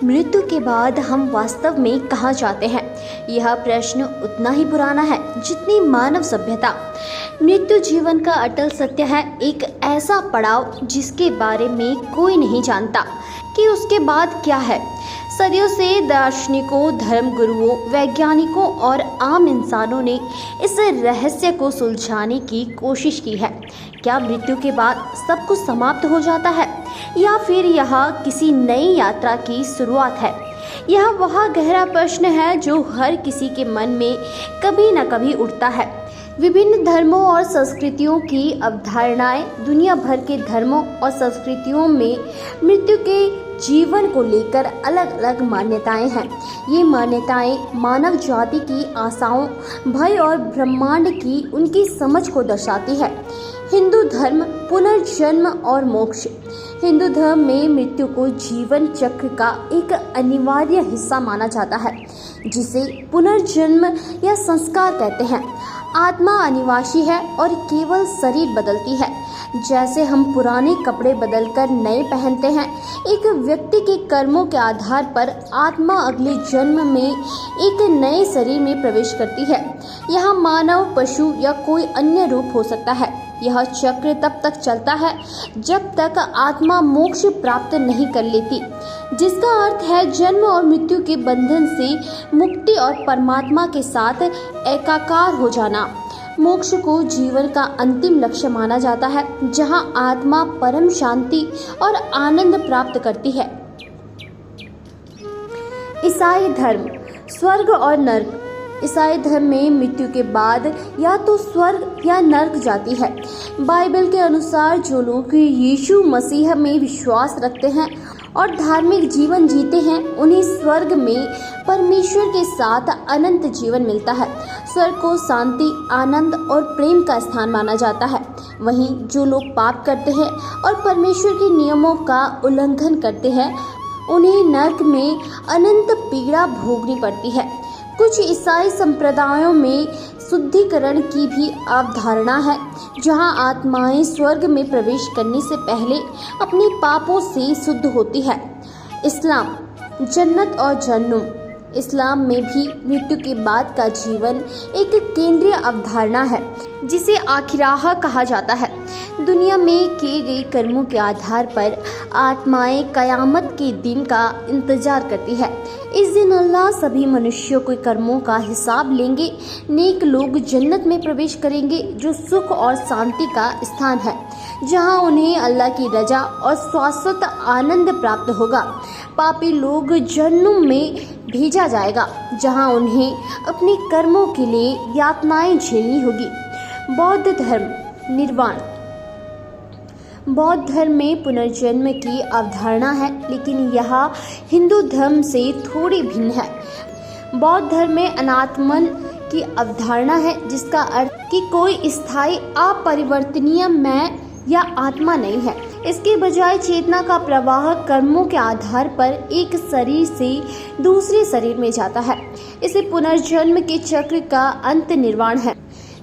मृत्यु के बाद हम वास्तव में कहाँ जाते हैं? यह प्रश्न उतना ही पुराना है जितनी मानव सभ्यता। मृत्यु जीवन का अटल सत्य है, एक ऐसा पड़ाव जिसके बारे में कोई नहीं जानता कि उसके बाद क्या है। सदियों से दार्शनिकों, धर्मगुरुओं, वैज्ञानिकों और आम इंसानों ने इस रहस्य को सुलझाने की कोशिश की है। क्या मृत्यु के बाद सब कुछ समाप्त हो जाता है या फिर यह किसी नई यात्रा की शुरुआत है? यह वह गहरा प्रश्न है जो हर किसी के मन में कभी न कभी उठता है। विभिन्न धर्मों और संस्कृतियों की अवधारणाएं, दुनिया भर के धर्मों और संस्कृतियों में मृत्यु के जीवन को लेकर अलग अलग मान्यताएं हैं। ये मान्यताएं मानव जाति की आशाओं, भय और ब्रह्मांड की उनकी समझ को दर्शाती है। हिंदू धर्म, पुनर्जन्म और मोक्ष। हिंदू धर्म में मृत्यु को जीवन चक्र का एक अनिवार्य हिस्सा माना जाता है, जिसे पुनर्जन्म या संस्कार कहते हैं। आत्मा अनिवासी है और केवल शरीर बदलती है। जैसे हम पुराने कपड़े बदलकर नए पहनते हैं, एक व्यक्ति के कर्मों के आधार पर आत्मा अगले जन्म में एक नए शरीर में प्रवेश करती है। यह मानव, पशु या कोई अन्य रूप हो सकता है। यह चक्र तब तक चलता है जब तक आत्मा मोक्ष प्राप्त नहीं कर लेती, जिसका अर्थ है जन्म और मृत्यु के बंधन से मुक्ति और परमात्मा के साथ एकाकार हो जाना। मोक्ष को जीवन का अंतिम लक्ष्य माना जाता है, जहां आत्मा परम शांति और आनंद प्राप्त करती है। ईसाई धर्म, स्वर्ग और नर्क। ईसाई धर्म में मृत्यु के बाद या तो स्वर्ग या नर्क जाती है। बाइबल के अनुसार जो लोग यीशु मसीह में विश्वास रखते हैं और धार्मिक जीवन जीते हैं, उन्हें स्वर्ग में परमेश्वर के साथ अनंत जीवन मिलता है। स्वर्ग को शांति, आनंद और प्रेम का स्थान माना जाता है। वहीं जो लोग पाप करते हैं और परमेश्वर के नियमों का उल्लंघन करते हैं, उन्हें नर्क में अनंत पीड़ा भोगनी पड़ती है। कुछ ईसाई संप्रदायों में शुद्धिकरण की भी अवधारणा है, जहां आत्माएं स्वर्ग में प्रवेश करने से पहले अपने पापों से शुद्ध होती है। इस्लाम, जन्नत और जहन्नुम। इस्लाम में भी मृत्यु के बाद का जीवन एक केंद्रीय अवधारणा है, जिसे आखिराह कहा जाता है। दुनिया में किए गए कर्मों के आधार पर आत्माएं कयामत के दिन का इंतजार करती है। इस दिन अल्लाह सभी मनुष्यों के कर्मों का हिसाब लेंगे। नेक लोग जन्नत में प्रवेश करेंगे, जो सुख और शांति का स्थान है, जहां उन्हें अल्लाह की रजा और शाश्वत आनंद प्राप्त होगा। पापी लोग जहन्नुम में भेजा जाएगा, जहां उन्हें अपने कर्मों के लिए यातनाएं झेलनी होगी। बौद्ध धर्म, निर्वाण। बौद्ध धर्म में पुनर्जन्म की अवधारणा है, लेकिन यह हिंदू धर्म से थोड़ी भिन्न है। बौद्ध धर्म में अनात्मन की अवधारणा है, जिसका अर्थ कि कोई स्थायी अपरिवर्तनीय मैं या आत्मा नहीं है। इसके बजाय चेतना का प्रवाह कर्मों के आधार पर एक शरीर से दूसरे शरीर में जाता है। इसे पुनर्जन्म के चक्र का अंत निर्वाण है।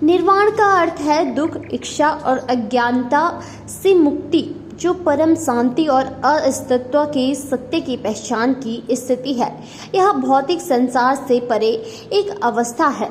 निर्वाण का अर्थ है दुख, इच्छा और अज्ञानता से मुक्ति, जो परम शांति और अस्तित्व के सत्य की पहचान की स्थिति है। यह भौतिक संसार से परे एक अवस्था है